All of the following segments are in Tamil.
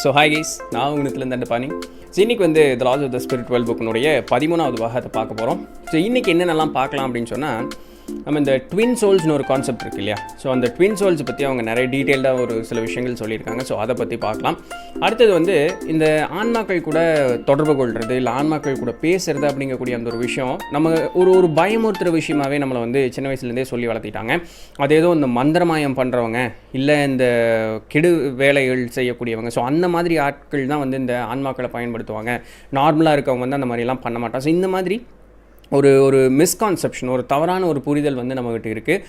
ஸோ ஹாய் கைஸ், நான் உங்கள்கிட்ட பாணி. ஸோ இன்றைக்கி வந்து த லாஸ் ஆஃப் த ஸ்பிரிச்சுவல் புக்கினுடைய 13வது பாகத்தை பார்க்க போகிறோம். ஸோ இன்றைக்கி என்னென்னலாம் பார்க்கலாம் அப்படின்னு சொன்னால், நம்ம இந்த ட்வின் சோல்ஸ்னு ஒரு கான்செப்ட் இருக்குது இல்லையா? ஸோ அந்த ட்வின் சோல்ஸ் பற்றி அவங்க நிறைய டீட்டெயில்டாக ஒரு சில விஷயங்கள் சொல்லியிருக்காங்க. ஸோ அதை பற்றி பார்க்கலாம். அடுத்தது வந்து இந்த ஆன்மாக்கள் கூட தொடர்பு கொள்வது, இல்லை ஆன்மாக்கள் கூட பேசுகிறது அப்படிங்கக்கூடிய அந்த ஒரு விஷயம் நம்ம ஒரு பயமுறுத்துகிற விஷயமாகவே நம்மளை வந்து சின்ன வயசுலேருந்தே சொல்லி வளர்த்திட்டாங்க. அது ஏதோ இந்த மந்திரமாயம் பண்ணுறவங்க, இல்லை இந்த கெடு வேலைகள் செய்யக்கூடியவங்க, ஸோ அந்த மாதிரி ஆட்கள் தான் வந்து இந்த ஆன்மாக்களை பயன்படுத்துவாங்க. நார்மலாக இருக்கவங்க வந்து அந்த மாதிரிலாம் பண்ண மாட்டாங்க. ஸோ இந்த மாதிரி ஒரு மிஸ்கான்செப்ஷன், ஒரு தவறான ஒரு புரிதல் வந்து நம்மகிட்ட இருக்குது.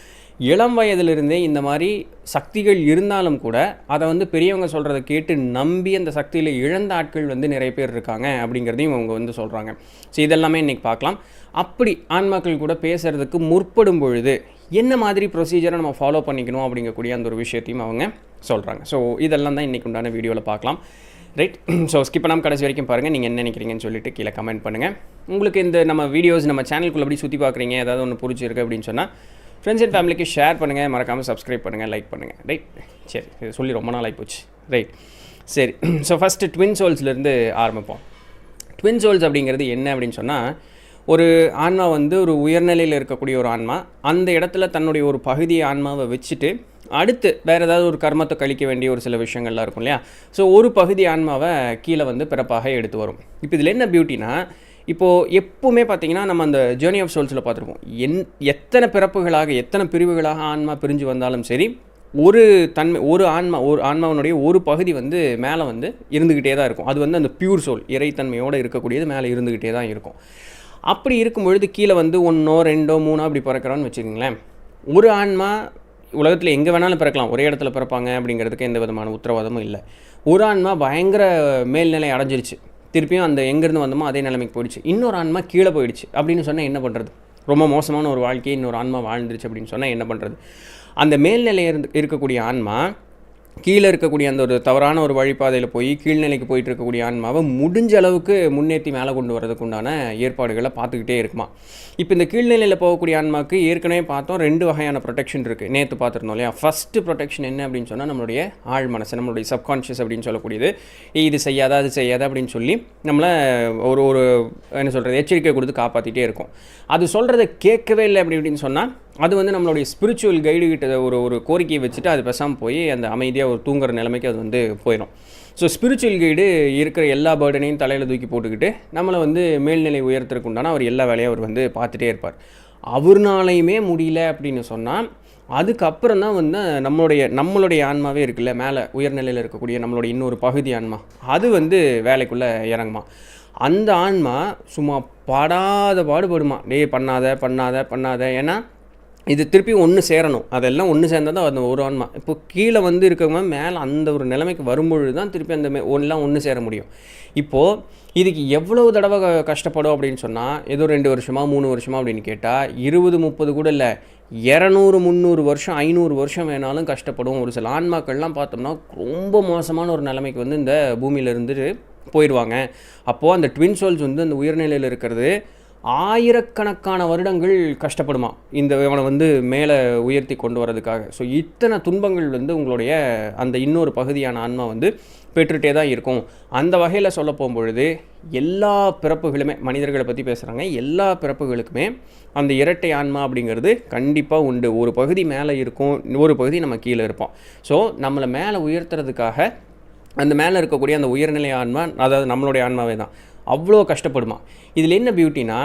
இளம் வயதிலிருந்தே இந்த மாதிரி சக்திகள் இருந்தாலும் கூட அதை வந்து பெரியவங்க சொல்கிறத கேட்டு நம்பி அந்த சக்தியில் இழந்த ஆட்கள் வந்து நிறைய பேர் இருக்காங்க அப்படிங்கிறதையும் அவங்க வந்து சொல்கிறாங்க. ஸோ இதெல்லாமே இன்றைக்கி பார்க்கலாம். அப்படி ஆன்மாக்கள் கூட பேசுகிறதுக்கு முற்படும் பொழுது என்ன மாதிரி ப்ரொசீஜரை நம்ம ஃபாலோ பண்ணிக்கணும் அப்படிங்கக்கூடிய அந்த ஒரு விஷயத்தையும் அவங்க சொல்கிறாங்க. ஸோ இதெல்லாம் தான் இன்றைக்கு உண்டான வீடியோவில் பார்க்கலாம். ரைட். ஸோ ஸ்கிப் பண்ணாமல் கடைசி வரைக்கும் பாருங்கள். நீங்கள் என்ன நினைக்கிறீங்கன்னு சொல்லிட்டு கீழே கமெண்ட் பண்ணுங்கள். உங்களுக்கு இந்த நம்ம வீடியோஸ் நம்ம சேனலுக்குள்ளே அப்படி சுற்றி பார்க்குறீங்க, ஏதாவது ஒன்று பிடிச்சிருக்கு அப்படின்னு சொன்னால் ஃப்ரெண்ட்ஸ் அண்ட் ஃபேமிலிக்கு ஷேர் பண்ணுங்கள், மறக்காமல் சப்ஸ்கிரைப் பண்ணுங்கள், லைக் பண்ணுங்கள். ரைட். சரி, இது சொல்லி ரொம்ப நாள் ஆகிப்போச்சு. ரைட். சரி. ஸோ ஃபஸ்ட்டு ட்வின் சோல்ஸ்லேருந்து ஆரம்பிப்போம். ட்வின் சோல்ஸ் அப்படிங்கிறது என்ன அப்படின்னு சொன்னால், ஒரு ஆன்மா வந்து ஒரு உயர்நிலையில் இருக்கக்கூடிய ஒரு ஆன்மா அந்த இடத்துல தன்னுடைய ஒரு பகுதியை ஆன்மாவை வச்சுட்டு அடுத்து வேறு ஏதாவது ஒரு கர்மத்தை கழிக்க வேண்டிய ஒரு சில விஷயங்கள்லாம் இருக்கும் இல்லையா? ஸோ ஒரு பகுதி ஆன்மாவை கீழே வந்து பிறப்பாக எடுத்து வரும். இப்போ இதில் என்ன பியூட்டினா, இப்போது எப்பவுமே பார்த்திங்கன்னா நம்ம அந்த ஜேர்னி ஆஃப் சோல்ஸில் பார்த்துருப்போம், எத்தனை பிறப்புகளாக எத்தனை பிரிவுகளாக ஆன்மா பிரிஞ்சு வந்தாலும் சரி, ஒரு ஆன்மாவனுடைய ஒரு பகுதி வந்து மேலே வந்து இருந்துக்கிட்டே தான் இருக்கும். அது வந்து அந்த பியூர் சோல், இறைத்தன்மையோடு இருக்கக்கூடியது மேலே இருந்துக்கிட்டே தான் இருக்கும். அப்படி இருக்கும் பொழுது கீழே வந்து 1, 2, 3 அப்படி பிறக்கிறோன்னு வச்சுக்கோங்களேன். ஒரு ஆன்மா உலகத்தில் எங்கே வேணாலும் பிறக்கலாம், ஒரே இடத்துல பிறப்பாங்க அப்படிங்கிறதுக்கு எந்த விதமான உத்தரவாதமும் இல்லை. ஒரு ஆன்மா பயங்கர மேல்நிலை அடைஞ்சிருச்சு, திருப்பியும் அந்த எங்கேருந்து வந்தோமோ அதே நிலைமைக்கு போயிடுச்சு. இன்னொரு ஆன்மா கீழே போயிடுச்சு அப்படின்னு சொன்னால் என்ன பண்ணுறது? ரொம்ப மோசமான ஒரு வாழ்க்கையை இன்னொரு ஆன்மா வாழ்ந்துருச்சு அப்படின்னு சொன்னால் என்ன பண்ணுறது? அந்த மேல்நிலை இருக்கக்கூடிய ஆன்மா கீழே இருக்கக்கூடிய அந்த ஒரு தவறான ஒரு வழிபாதையில் போய் கீழ்நிலைக்கு போயிட்டு இருக்கக்கூடிய ஆன்மாவை முடிஞ்ச அளவுக்கு முன்னேற்றி மேலே கொண்டு வரதுக்கு உண்டான ஏற்பாடுகளை பார்த்துக்கிட்டே இருக்குமா. இப்போ இந்த கீழ்நிலையில் போகக்கூடிய ஆன்மாவுக்கு ஏற்கனவே பார்த்தோம் 2 வகையான ப்ரொடெக்ஷன் இருக்குது. நேற்று பார்த்துருந்தோம் இல்லையா? ஃபஸ்ட்டு ப்ரொடெக்ஷன் என்ன அப்படின்னு சொன்னால், நம்மளுடைய ஆழ் மனசு, நம்மளுடைய சப்கான்ஷியஸ் அப்படின்னு சொல்லக்கூடியது, இது செய்யாத அது செய்யாத அப்படின்னு சொல்லி நம்மளை ஒரு என்ன சொல்கிறது, எச்சரிக்கை கொடுத்து காப்பாற்றிட்டே இருக்கும். அது சொல்கிறத கேட்கவே இல்லை அப்படின்னு சொன்னால், அது வந்து நம்மளுடைய ஸ்பிரிச்சுவல் கைடுகிட்ட ஒரு கோரிக்கையை வச்சுட்டு அது பேசாமல் போய் அந்த அமைதியாக ஒரு தூங்குற நிலைமைக்கு அது வந்து போயிடும். ஸோ ஸ்பிரிச்சுவல் கைடு இருக்கிற எல்லா பேர்டனையும் தலையில் தூக்கி போட்டுக்கிட்டு நம்மளை வந்து மேல்நிலை உயர்த்துறதுக்கு உண்டான அவர் எல்லா வேலையும் அவர் வந்து பார்த்துட்டே இருப்பார். அவர்னாலையுமே முடியல அப்படின்னு சொன்னால், அதுக்கப்புறம் தான் வந்து நம்மளுடைய ஆன்மாவே இருக்குல்ல, மேலே உயர்நிலையில் இருக்கக்கூடிய நம்மளுடைய இன்னொரு பகுதி ஆன்மா, அது வந்து வேலைக்குள்ளே இறங்குமா. அந்த ஆன்மா சும்மா படாத பாடுபடுமா, பண்ணாத. ஏன்னா இது திருப்பி ஒன்று சேரணும், அதெல்லாம் ஒன்று சேர்ந்தால் தான் அந்த ஒரு ஆன்மா இப்போ கீழே வந்து இருக்கவங்க மேலே அந்த ஒரு நிலைமைக்கு வரும்பொழுது தான் திருப்பி அந்த எல்லாம் ஒன்று சேர முடியும். இப்போது இதுக்கு எவ்வளவு தடவை கஷ்டப்படும் அப்படின்னு சொன்னால், ஏதோ 2 வருஷமா 3 வருஷமா அப்படின்னு கேட்டால் 20, 30 கூட இல்லை, 200, 300 வருஷம் 500 வருஷம் வேணாலும் கஷ்டப்படும். ஒரு சில ஆன்மாக்கள்லாம் பார்த்தோம்னா ரொம்ப மோசமான ஒரு நிலைமைக்கு வந்து இந்த பூமியில் இருந்துட்டு போயிடுவாங்க. அப்போது அந்த ட்வின் சோல்ஸ் வந்து அந்த உயர்நிலையில் இருக்கிறது ஆயிரக்கணக்கான வருடங்கள் கஷ்டப்படுமா இவனை வந்து மேலே உயர்த்தி கொண்டு வரதுக்காக. ஸோ இத்தனை துன்பங்கள் வந்து உங்களுடைய அந்த இன்னொரு பகுதியான ஆன்மா வந்து பெற்றுகிட்டே தான் இருக்கும். அந்த வகையில் சொல்ல போகும்பொழுது எல்லா பிறப்புகளுமே, மனிதர்களை பற்றி பேசுகிறாங்க, எல்லா பிறப்புகளுக்குமே அந்த இரட்டை ஆன்மா அப்படிங்கிறது கண்டிப்பாக உண்டு. ஒரு பகுதி மேலே இருக்கும், ஒரு பகுதி நம்ம கீழே இருப்போம். ஸோ நம்மளை மேலே உயர்த்துறதுக்காக அந்த மேலே இருக்கக்கூடிய அந்த உயர்நிலை ஆன்மா, அதாவது நம்மளுடைய ஆன்மாவே தான் அவ்வளோ கஷ்டப்படுமா. இதில் என்ன பியூட்டினா,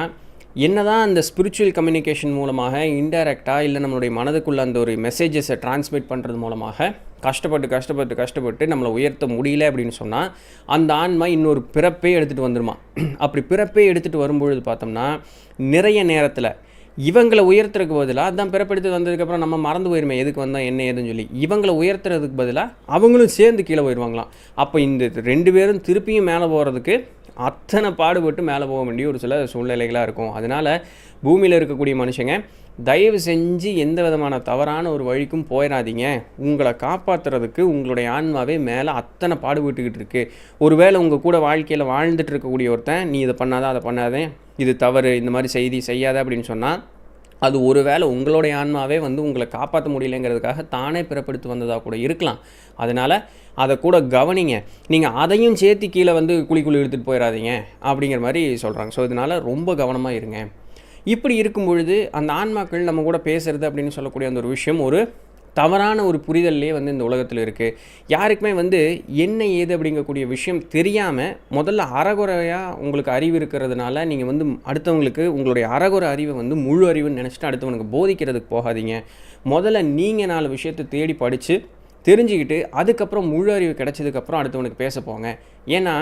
என்ன தான் அந்த ஸ்பிரிச்சுவல் கம்யூனிகேஷன் மூலமாக இன்டைரக்டாக இல்லை நம்மளுடைய மனதுக்குள்ளே அந்த ஒரு மெசேஜஸை டிரான்ஸ்மிட் பண்ணுறது மூலமாக கஷ்டப்பட்டு நம்மளை உயர்த்த முடியல அப்படின்னு சொன்னால், அந்த ஆன்மா இன்னொரு பிறப்பே எடுத்துகிட்டு வந்துடுமா. அப்படி பிறப்பே எடுத்துகிட்டு வரும்பொழுது பார்த்தோம்னா, நிறைய நேரத்தில் இவங்களை உயர்த்துறதுக்கு பதிலாக, அதான் பிறப்பெடுத்து வந்ததுக்கப்புறம் நம்ம மறந்து போயிருமே எதுக்கு வந்தால் என்ன ஏதுன்னு சொல்லி, இவங்களை உயர்த்துறதுக்கு பதிலாக அவங்களும் சேர்ந்து கீழே போயிடுவாங்களாம். அப்போ இந்த 2 பேரும் திருப்பியும் மேலே போகிறதுக்கு அத்தனை பாடுபட்டு மேலே போக வேண்டிய ஒரு சில சூழ்நிலைகளாக இருக்கும். அதனால் பூமியில் இருக்கக்கூடிய மனுஷங்க தயவு செஞ்சு எந்த விதமான தவறான ஒரு வழிக்கும் போயிடாதீங்க. உங்களை காப்பாற்றுறதுக்கு உங்களுடைய ஆன்மாவே மேலே அத்தனை பாடுபட்டுக்கிட்டு இருக்குது. ஒருவேளை உங்கள் கூட வாழ்க்கையில் வாழ்ந்துட்டு இருக்கக்கூடிய ஒருத்தன், நீ இதை பண்ணாத அதை பண்ணாதே, இது தவறு, இந்த மாதிரி செய்யாத அப்படின்னு சொன்னால், அது ஒரு வேளை உங்களுடைய ஆன்மாவே வந்து உங்களை காப்பாற்ற முடியலைங்கிறதுக்காக தானே பிறப்பெடுத்து வந்ததாக கூட இருக்கலாம். அதனால் அதை கூட கவனிங்க. நீங்கள் அதையும் சேர்த்து கீழே வந்து குழிக்குள்ளே எடுத்துகிட்டு போயிடாதீங்க அப்படிங்கிற மாதிரி சொல்கிறாங்க. ஸோ இதனால் ரொம்ப கவனமாக இருங்க. இப்படி இருக்கும் பொழுது அந்த ஆன்மாக்கள் நம்ம கூட பேசுகிறது அப்படின்னு சொல்லக்கூடிய அந்த ஒரு விஷயம் ஒரு தவறான ஒரு புரிதல்லே வந்து இந்த உலகத்தில் இருக்குது. யாருக்குமே வந்து என்ன ஏது அப்படிங்கக்கூடிய விஷயம் தெரியாமல் முதல்ல அறகுறையாக உங்களுக்கு அறிவு இருக்கிறதுனால நீங்கள் வந்து அடுத்தவங்களுக்கு உங்களுடைய அறகுறை அறிவை வந்து முழு அறிவுன்னு நினச்சிட்டு அடுத்தவனுக்கு போதிக்கிறதுக்கு போகாதீங்க. முதல்ல நீங்கள் 4 விஷயத்தை தேடி படித்து தெரிஞ்சுக்கிட்டு அதுக்கப்புறம் முழு அறிவு கிடைச்சதுக்கப்புறம் அடுத்தவனுக்கு பேச போங்க. ஏன்னா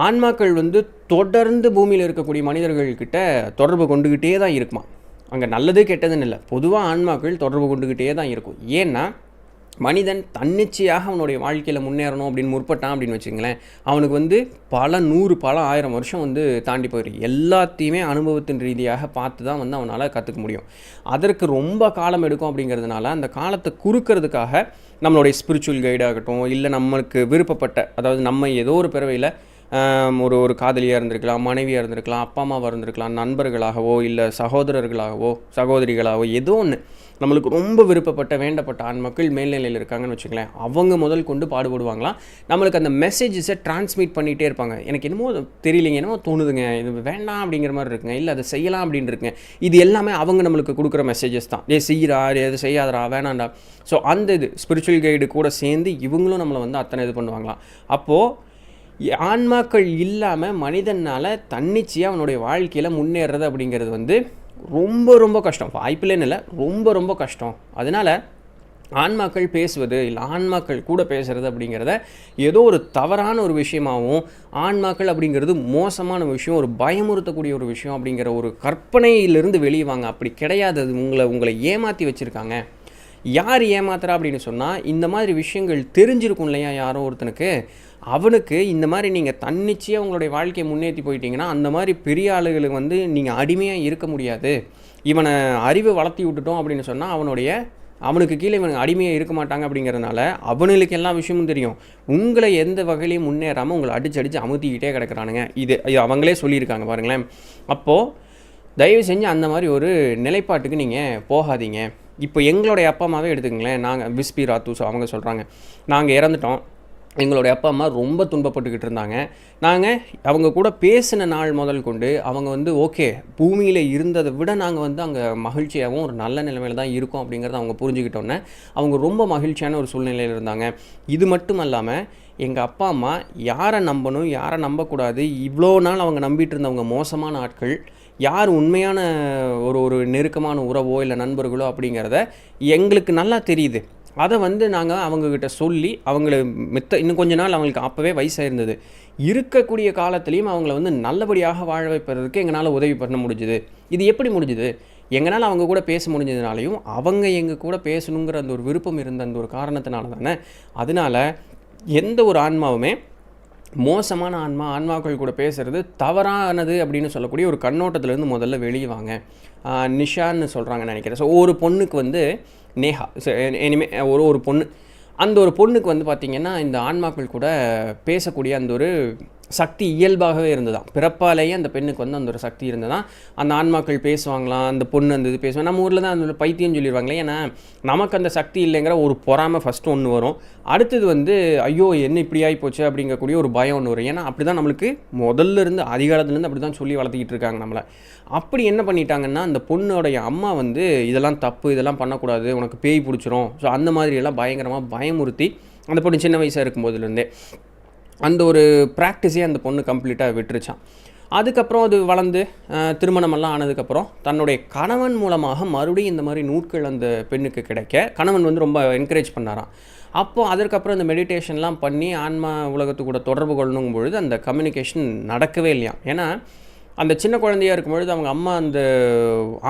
ஆன்மாக்கள் வந்து தொடர்ந்து பூமியில் இருக்கக்கூடிய மனிதர்கள்கிட்ட தொடர்பு கொண்டுக்கிட்டே தான் இருக்குமா. அங்கே நல்லது கெட்டதுன்னு இல்லை, பொதுவாக ஆன்மாக்கள் தொடர்பு கொண்டுக்கிட்டே தான் இருக்கும். ஏன்னா மனிதன் தன்னிச்சையாக அவனுடைய வாழ்க்கையில் முன்னேறணும் அப்படின்னு முற்பட்டான் அப்படின்னு வச்சுங்களேன், அவனுக்கு வந்து பல 100 பல 1000 வருஷம் வந்து தாண்டி போயிருக்கு. எல்லாத்தையுமே அனுபவத்தின் ரீதியாக பார்த்து தான் வந்து அவனால் கற்றுக்க முடியும். அதற்கு ரொம்ப காலம் எடுக்கும். அப்படிங்கிறதுனால அந்த காலத்தை குறுக்கிறதுக்காக நம்மளுடைய ஸ்பிரிச்சுவல் கைடாகட்டும், இல்லை நம்மளுக்கு விருப்பப்பட்ட, அதாவது நம்ம ஏதோ ஒரு பிறவையில் ஒரு காதலியாக இருந்திருக்கலாம், மனைவியாக இருந்திருக்கலாம், அப்பா அம்மாவாக இருந்திருக்கலாம், நண்பர்களாகவோ இல்லை சகோதரர்களாகவோ சகோதரிகளாகவோ ஏதோ ஒன்று நம்மளுக்கு ரொம்ப விருப்பப்பட்ட வேண்டப்பட்ட ஆண்மக்கள் மேல்நிலையில் இருக்காங்கன்னு வச்சுங்களேன், அவங்க முதல் கொண்டு பாடுபடுவாங்களாம். நம்மளுக்கு அந்த மெசேஜஸை டிரான்ஸ்மிட் பண்ணிகிட்டே இருப்பாங்க. எனக்கு என்னமோ தெரியலைங்க, என்னமோ தோணுதுங்க, இது வேண்டாம் அப்படிங்கிற மாதிரி இருக்குங்க, இல்லை அதை செய்யலாம் அப்படின்னு இருக்குங்க. இது எல்லாமே அவங்க நம்மளுக்கு கொடுக்குற மெசேஜஸ் தான். செய்கிறா, எது செய்யாதரா, வேணாண்டா. ஸோ அந்த இது ஸ்பிரிச்சுவல் கைடு கூட சேர்ந்து இவங்களும் நம்மளை வந்து அத்தனை இது பண்ணுவாங்களாம். அப்போது ஆன்மாக்கள் இல்லாமல் மனிதனால் தன்னிச்சையாக அவனுடைய வாழ்க்கையில் முன்னேறது அப்படிங்கிறது வந்து ரொம்ப ரொம்ப கஷ்டம். வாய்ப்பில்லைன்னு இல்லை, ரொம்ப ரொம்ப கஷ்டம். அதனால் ஆன்மாக்கள் பேசுவது இல்லை ஆன்மாக்கள் கூட பேசுகிறது அப்படிங்கிறத ஏதோ ஒரு தவறான ஒரு விஷயமாகவும், ஆன்மாக்கள் அப்படிங்கிறது மோசமான விஷயம், ஒரு பயமுறுத்தக்கூடிய ஒரு விஷயம் அப்படிங்கிற ஒரு கற்பனையிலிருந்து வெளியே வாங்க. அப்படி கிடையாது. அது உங்களை ஏமாற்றி வச்சுருக்காங்க. யார் ஏமாத்துறா அப்படின்னு சொன்னால், இந்த மாதிரி விஷயங்கள் தெரிஞ்சிருக்கும் இல்லையா யாரோ ஒருத்தனுக்கு, அவனுக்கு இந்த மாதிரி நீங்கள் தன்னிச்சையாக உங்களுடைய வாழ்க்கையை முன்னேற்றி போயிட்டீங்கன்னா அந்த மாதிரி பெரிய ஆளுகளுக்கு வந்து நீங்கள் அடிமையாக இருக்க முடியாது. இவனை அறிவை வளர்த்தி விட்டுட்டோம் அப்படின்னு சொன்னால் அவனுக்கு கீழே இவனுக்கு அடிமையாக இருக்க மாட்டாங்க. அப்படிங்கிறதுனால அவனுக்கு எல்லா விஷயமும் தெரியும். உங்களை எந்த வகையிலையும் முன்னேறாமல் உங்களை அடிச்சு அமுத்திக்கிட்டே கிடக்கிறானுங்க. இது அவங்களே சொல்லியிருக்காங்க பாருங்களேன். அப்போது தயவு செஞ்சு அந்த மாதிரி ஒரு நிலைப்பாட்டுக்கு நீங்கள் போகாதீங்க. இப்போ எங்களுடைய அப்பா அம்மாவே எடுத்துக்கங்களேன். நாங்கள் விஸ்பி ராத்தூஸ் அவங்க சொல்கிறாங்க, நாங்கள் இறந்துட்டோம், எங்களுடைய அப்பா அம்மா ரொம்ப துன்பப்பட்டுக்கிட்டு இருந்தாங்க. நாங்கள் அவங்க கூட பேசின நாள் முதல் கொண்டு அவங்க வந்து ஓகே, பூமியில் இருந்ததை விட நாங்கள் வந்து அங்கே மகிழ்ச்சியாகவும் ஒரு நல்ல நிலைமையில் தான் இருக்கோம் அப்படிங்கிறத அவங்க புரிஞ்சுக்கிட்டோன்னே அவங்க ரொம்ப மகிழ்ச்சியான ஒரு சூழ்நிலையில் இருந்தாங்க. இது மட்டும் இல்லாமல் எங்கள் அப்பா அம்மா யாரை நம்பணும் யாரை நம்பக்கூடாது, இவ்வளோ நாள் அவங்க நம்பிட்டு இருந்தவங்க மோசமான ஆட்கள், யார் உண்மையான ஒரு நெருக்கமான உறவோ இல்லை நண்பர்களோ அப்படிங்கிறத எங்களுக்கு நல்லா தெரியுது. அதை வந்து நாங்கள் அவங்கக்கிட்ட சொல்லி அவங்கள இன்னும் கொஞ்ச நாள் அவங்களுக்கு அப்போவே வயசாக இருந்தது, இருக்கக்கூடிய காலத்துலேயும் அவங்கள வந்து நல்லபடியாக வாழ வைப்பதற்கு எங்களால் உதவி பண்ண முடிஞ்சுது. இது எப்படி முடிஞ்சுது? எங்களால் அவங்க கூட பேச முடிஞ்சதுனாலையும் அவங்க எங்கள் கூட பேசணுங்கிற அந்த ஒரு விருப்பம் இருந்த அந்த ஒரு காரணத்தினால தானே. அதனால் எந்த ஒரு ஆன்மாவுமே மோசமான ஆன்மாக்கள் கூட பேசுகிறது தவறானது அப்படின்னு சொல்லக்கூடிய ஒரு கண்ணோட்டத்திலேருந்து முதல்ல வெளியே வாங்க. நிஷான்னு சொல்கிறாங்கன்னு நினைக்கிறேன். ஸோ ஒரு பொண்ணுக்கு வந்து நேஹா, இனிமேல் ஒரு பொண்ணு, அந்த ஒரு பொண்ணுக்கு வந்து பார்த்திங்கன்னா இந்த ஆன்மாக்கள் கூட பேசக்கூடிய அந்த ஒரு சக்தி இயல்பாகவே இருந்ததான். பிறப்பாலேயே அந்த பெண்ணுக்கு வந்து அந்த ஒரு சக்தி இருந்ததான். அந்த ஆன்மாக்கள் பேசுவாங்களாம், அந்த பொண்ணு அந்த இது பேசுவாங்க. நம்ம ஊரில் தான் அந்த பைத்தியம் சொல்லிடுவாங்களே. ஏன்னா நமக்கு அந்த சக்தி இல்லைங்கிற ஒரு பொறாமை ஃபஸ்ட்டு ஒன்று வரும். அடுத்தது வந்து ஐயோ என்ன இப்படி ஆகி போச்சு அப்படிங்கக்கூடிய ஒரு பயம் ஒன்று வரும். ஏன்னா அப்படி தான் நம்மளுக்கு முதல்ல இருந்து அதிகாலத்துலேருந்து அப்படி தான் சொல்லி வளர்த்திக்கிட்டு இருக்காங்க நம்மளை. அப்படி என்ன பண்ணிட்டாங்கன்னா, அந்த பொண்ணோடைய அம்மா வந்து இதெல்லாம் தப்பு, இதெல்லாம் பண்ணக்கூடாது, உனக்கு பேய் பிடிச்சிரும், ஸோ அந்த மாதிரியெல்லாம் பயங்கரமாக பயமுறுத்தி அந்த பொண்ணு சின்ன வயசாக இருக்கும்போதுலேருந்தே அந்த ஒரு ப்ராக்டிஸே அந்த பொண்ணு கம்ப்ளீட்டாக விட்டுருச்சான். அதுக்கப்புறம் அது வளர்ந்து திருமணமெல்லாம் ஆனதுக்கப்புறம் தன்னுடைய கணவன் மூலமாக மறுபடியும் இந்த மாதிரி நூட்கள் அந்த பெண்ணுக்கு கிடைக்க கணவன் வந்து ரொம்ப என்கரேஜ் பண்ணாராம். அப்போது அதற்கப்புறம் இந்த மெடிடேஷன்லாம் பண்ணி ஆன்மா உலகத்து கூட தொடர்பு கொள்ளணும் பொழுது அந்த கம்யூனிகேஷன் நடக்கவே இல்லையா. ஏன்னா அந்த சின்ன குழந்தையாக இருக்கும்பொழுது அவங்க அம்மா அந்த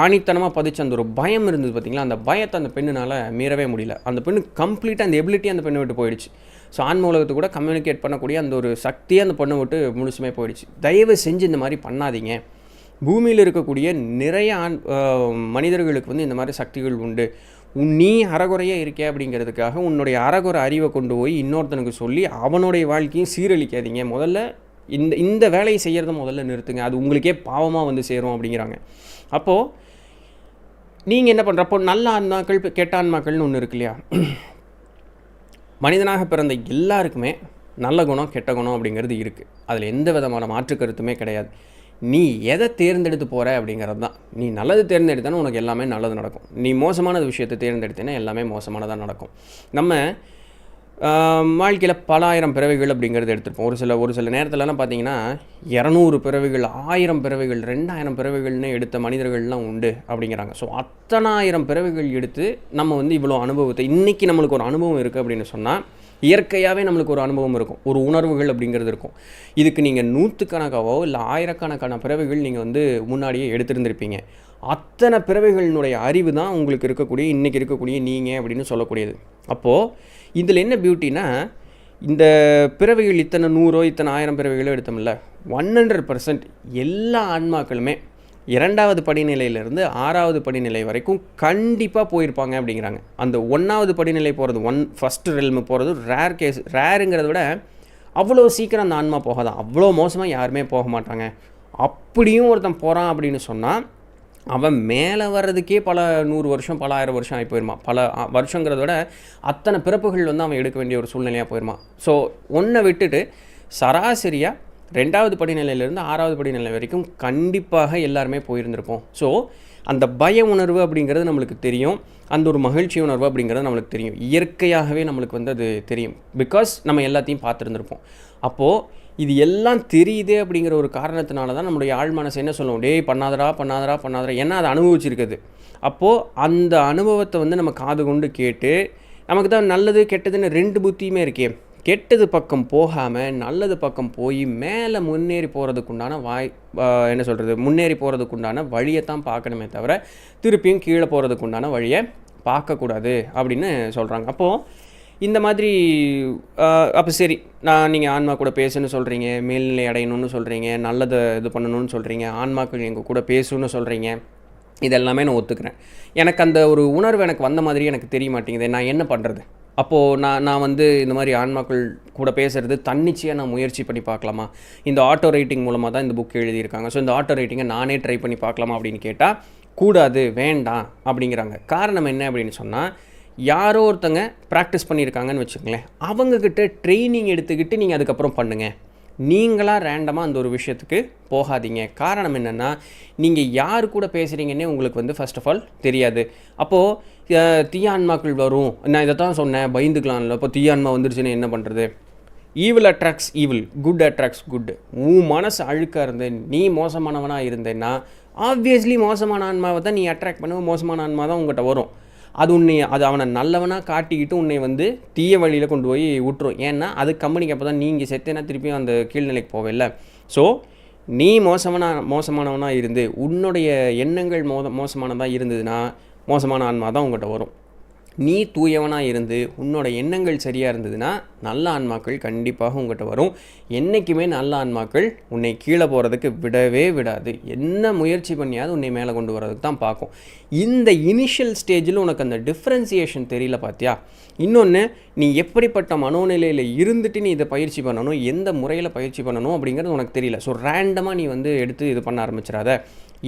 ஆணித்தனமாக பதிச்சு அந்த ஒரு பயம் இருந்தது பார்த்திங்களா, அந்த பயத்தை அந்த பெண்ணுனால் மீறவே முடியல. அந்த பெண்ணு கம்ப்ளீட்டாக அந்த எபிலிட்டி அந்த பெண்ணை விட்டு போயிடுச்சு. ஸோ ஆன்ம உலகத்தை கூட கம்யூனிகேட் பண்ணக்கூடிய அந்த ஒரு சக்தியை அந்த பொண்ணை விட்டு முழுசுமே போயிடுச்சு. தயவு செஞ்சு இந்த மாதிரி பண்ணாதீங்க. பூமியில் இருக்கக்கூடிய நிறைய மனிதர்களுக்கு வந்து இந்த மாதிரி சக்திகள் உண்டு. நீ அறகுறையாக இருக்கே அப்படிங்கிறதுக்காக உன்னுடைய அறகுறை அறிவை கொண்டு போய் இன்னொருத்தனுக்கு சொல்லி அவனுடைய வாழ்க்கையும் சீரழிக்காதீங்க. முதல்ல இந்த வேலையை செய்கிறத முதல்ல நிறுத்துங்க. அது உங்களுக்கே பாவமாக வந்து சேரும் அப்படிங்கிறாங்க. அப்போது நீங்கள் என்ன பண்ணுறப்போ நல்ல ஆன்மாக்கள் கெட்ட ஆன்மாக்கள்னு ஒன்று இருக்கு இல்லையா? மனிதனாக பிறந்த எல்லாருக்குமே நல்ல குணம் கெட்ட குணம் அப்படிங்கிறது இருக்குது. அதில் எந்த விதமான மாற்று கருத்துமே கிடையாது. நீ எதை தேர்ந்தெடுத்து போகிற அப்படிங்கிறது தான். நீ நல்லது தேர்ந்தெடுத்தானே உனக்கு எல்லாமே நல்லது நடக்கும். நீ மோசமான விஷயத்தை தேர்ந்தெடுத்தேன்னா எல்லாமே மோசமானதாக நடக்கும். நம்ம வாழ்க்கையில் பல ஆயிரம் பிறவைகள் அப்படிங்கிறது எடுத்துருப்போம். ஒரு சில நேரத்துலலாம் பார்த்தீங்கன்னா 200 பிறவைகள், 1000 பிறவைகள், 2000 பிறவைகள்னு எடுத்த மனிதர்கள்லாம் உண்டு அப்படிங்கிறாங்க. ஸோ அத்தனை 1000 பிறவைகள் எடுத்து நம்ம வந்து இவ்வளோ அனுபவத்தை இன்றைக்கி நம்மளுக்கு ஒரு அனுபவம் இருக்குது அப்படின்னு சொன்னால் இயற்கையாகவே நம்மளுக்கு ஒரு அனுபவம் இருக்கும், ஒரு உணர்வுகள் அப்படிங்கிறது இருக்கும். இதுக்கு நீங்கள் 100கணக்காவோ இல்லை 1000கணக்கான பிறவைகள் நீங்கள் வந்து முன்னாடியே எடுத்துருந்துருப்பீங்க. அத்தனை பிறவைகளினுடைய அறிவு தான் உங்களுக்கு இருக்கக்கூடிய இன்றைக்கி இருக்கக்கூடிய நீங்கள் அப்படின்னு சொல்லக்கூடியது. அப்போது இதில் என்ன பியூட்டினா, இந்த பிறவைகள் இத்தனை 100 இத்தனை 1000 பிறவைகளோ எடுத்தோம்ல, 100% எல்லா ஆன்மாக்களுமே 2வது படிநிலையிலேருந்து 6வது படிநிலை வரைக்கும் கண்டிப்பாக போயிருப்பாங்க அப்படிங்கிறாங்க. அந்த 1வது படிநிலை போகிறது, ஃபஸ்ட்டு ரெல்மு போகிறது ரேர் கேஸ். ரேருங்கிறத விட அவ்வளோ சீக்கிரம் அந்த ஆன்மா போகாதான், அவ்வளோ மோசமாக யாருமே போக மாட்டாங்க. அப்படியும் ஒருத்தன் போகிறான் அப்படின்னு சொன்னால் அவன் மேலே வர்றதுக்கே பல 100 வருஷம் பல 1000 வருஷம் ஆகி போயிருமா. பல வருஷங்கிறத விட அத்தனை பிறப்புகள் வந்து அவன் எடுக்க வேண்டிய ஒரு சூழ்நிலையாக போயிருமா. ஸோ ஒன்றை விட்டுட்டு சராசரியாக 2வது படிநிலையிலேருந்து 6வது படிநிலை வரைக்கும் கண்டிப்பாக எல்லாருமே போயிருந்திருப்போம். ஸோ அந்த பய உணர்வு அப்படிங்கிறது நம்மளுக்கு தெரியும், அந்த ஒரு மகிழ்ச்சி உணர்வு அப்படிங்கிறது நம்மளுக்கு தெரியும். இயற்கையாகவே நம்மளுக்கு வந்து அது தெரியும். பிகாஸ் நம்ம எல்லாத்தையும் பார்த்துருந்துருப்போம். அப்போது இது எல்லாம் தெரியுது அப்படிங்கிற ஒரு காரணத்தினால தான் நம்மளுடைய ஆழ் மனசு என்ன சொல்லுவோம், டேய் பண்ணாதடா. ஏன்னா அதை அனுபவிச்சிருக்குது. அப்போது அந்த அனுபவத்தை வந்து நம்ம காது கொண்டு கேட்டு நமக்கு தான் நல்லது கெட்டதுன்னு 2 புத்தியுமே இருக்கே. கெட்டது பக்கம் போகாமல் நல்லது பக்கம் போய் மேலே முன்னேறி போகிறதுக்குண்டான முன்னேறி போகிறதுக்குண்டான வழியை தான் பார்க்கணுமே தவிர திருப்பியும் கீழே போகிறதுக்குண்டான வழியை பார்க்கக்கூடாது அப்படின்னு சொல்கிறாங்க. அப்போது இந்த மாதிரி அப்போ சரி, நீங்கள் ஆன்மா கூட பேசுன்னு சொல்கிறீங்க, மேல்நிலை அடையணும்னு சொல்கிறீங்க, நல்லதை இது பண்ணணும்னு சொல்கிறீங்க, ஆன்மாக்கள் எங்கள் கூட பேசுன்னு சொல்கிறீங்க, இதெல்லாமே நான் ஒத்துக்கிறேன். எனக்கு அந்த ஒரு உணர்வு எனக்கு வந்த மாதிரி எனக்கு தெரிய மாட்டேங்குது. நான் என்ன பண்ணுறது? அப்போது நான் வந்து இந்த மாதிரி ஆன்மாக்கள் கூட பேசுகிறது தன்னிச்சையாக நான் முயற்சி பண்ணி பார்க்கலாமா? இந்த ஆட்டோ ரைட்டிங் மூலமாக தான் இந்த புக் எழுதியிருக்காங்க. ஸோ இந்த ஆட்டோ ரைட்டிங்கை நானே ட்ரை பண்ணி பார்க்கலாமா அப்படின்னு கேட்டால் கூடாது, வேண்டாம் அப்படிங்கிறாங்க. காரணம் என்ன அப்படின்னு சொன்னால், யாரோ ஒருத்தங்க ப்ராக்டிஸ் பண்ணியிருக்காங்கன்னு வச்சுக்கோங்களேன், அவங்கக்கிட்ட ட்ரைனிங் எடுத்துக்கிட்டு நீங்கள் அதுக்கப்புறம் பண்ணுங்கள். நீங்களாக ரேண்டமாக அந்த ஒரு விஷயத்துக்கு போகாதீங்க. காரணம் என்னென்னா, நீங்கள் யார் கூட பேசுகிறீங்கன்னே உங்களுக்கு வந்து ஃபர்ஸ்ட் ஆஃப் ஆல் தெரியாது. அப்போது தீய ஆன்மாக்கள் வரும், நான் இதை தான் சொன்னேன், பயந்துக்கலாம்ல. இப்போ தீய ஆன்மா வந்துருச்சுன்னு என்ன பண்ணுறது? Evil attracts evil, good attracts good. உன் மனசு அழுக்காக இருந்து நீ மோசமானவனாக இருந்தேன்னா ஆப்வியஸ்லி மோசமான ஆன்மாவை தான் நீ அட்ராக்ட் பண்ணுவ, மோசமான ஆன்மா தான் உங்கள்கிட்ட வரும். அது அவனை நல்லவனாக காட்டிக்கிட்டு உன்னை வந்து தீய வழியில் கொண்டு போய் விட்டுரும். ஏன்னா அது கம்பெனிக்கு அப்போ தான் நீங்கள் செத்தேன்னா திருப்பியும் அந்த கீழ்நிலைக்கு போவில்லை. ஸோ நீ மோசமானவனாக இருந்து உன்னுடைய எண்ணங்கள் மோசமானதாக இருந்ததுன்னா மோசமான ஆன்மா தான் உங்கள்கிட்ட வரும். நீ தூயவனாக இருந்து உன்னோட எண்ணங்கள் சரியாக இருந்ததுன்னா நல்ல ஆன்மாக்கள் கண்டிப்பாக உங்கள்கிட்ட வரும். என்றைக்குமே நல்ல ஆன்மாக்கள் உன்னை கீழே போகிறதுக்கு விடவே விடாது. என்ன முயற்சி பண்ணியாவது உன்னை மேலே கொண்டு வரதுக்கு தான் பார்க்கும். இந்த இனிஷியல் ஸ்டேஜில் உனக்கு அந்த டிஃப்ரென்சியேஷன் தெரியல பார்த்தியா? இன்னொன்று, நீ எப்படிப்பட்ட மனோநிலையில் இருந்துட்டு நீ இதை பயிற்சி பண்ணணும், எந்த முறையில் பயிற்சி பண்ணணும் அப்படிங்கிறது உனக்கு தெரியல. ஸோ ரேண்டமாக நீ வந்து எடுத்து இது பண்ண ஆரம்பிச்சிடாத.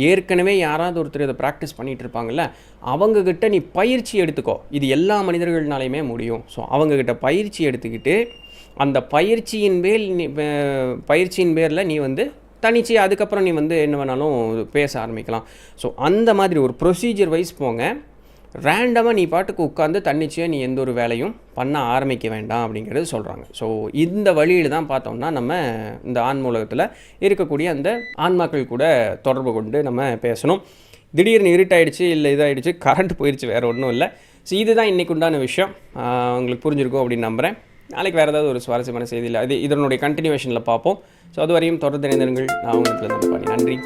ஏற்கனவே யாராவது ஒருத்தர் இதை ப்ராக்டிஸ் பண்ணிகிட்டு இருப்பாங்கள்ல, அவங்கக்கிட்ட நீ பயிற்சி எடுத்துக்கோ. இது எல்லா மனிதர்கள்னாலையுமே முடியும். ஸோ அவங்கக்கிட்ட பயிற்சி எடுத்துக்கிட்டு அந்த பயிற்சியின் பேரில் நீ வந்து தனிச்சு அதுக்கப்புறம் நீ வந்து என்ன வேணாலும் பேச ஆரம்பிக்கலாம். ஸோ அந்த மாதிரி ஒரு ப்ரொசீஜர் வைஸ் போங்க. ரேண்டமாக நீ பாட்டுக்கு உட்காந்து தன்னிச்சையாக நீ எந்த ஒரு வேலையும் பண்ண ஆரம்பிக்க வேண்டாம் அப்படிங்கிறது சொல்கிறாங்க. ஸோ இந்த வழியில் தான் பார்த்தோம்னா நம்ம இந்த ஆன்ம உலகத்தில் இருக்கக்கூடிய அந்த ஆன்மாக்கள் கூட தொடர்பு கொண்டு நம்ம பேசணும். திடீர்னு இருட்டாயிடுச்சு, இல்லை இதாகிடுச்சு, கரண்ட் போயிடுச்சு, வேறு ஒன்றும் இல்லை. ஸோ இதுதான் இன்றைக்கு உண்டான விஷயம். உங்களுக்கு புரிஞ்சிருக்கும் அப்படின்னு நம்புகிறேன். நாளைக்கு வேறு ஏதாவது ஒரு சுவாரஸ்யமான செய்தியில் இதனுடைய கண்டினியூவேஷனில் பார்ப்போம். ஸோ அது வரையும் தொடர்ந்து இணைந்திருங்கள். நான் உங்களுக்கு நன்றி.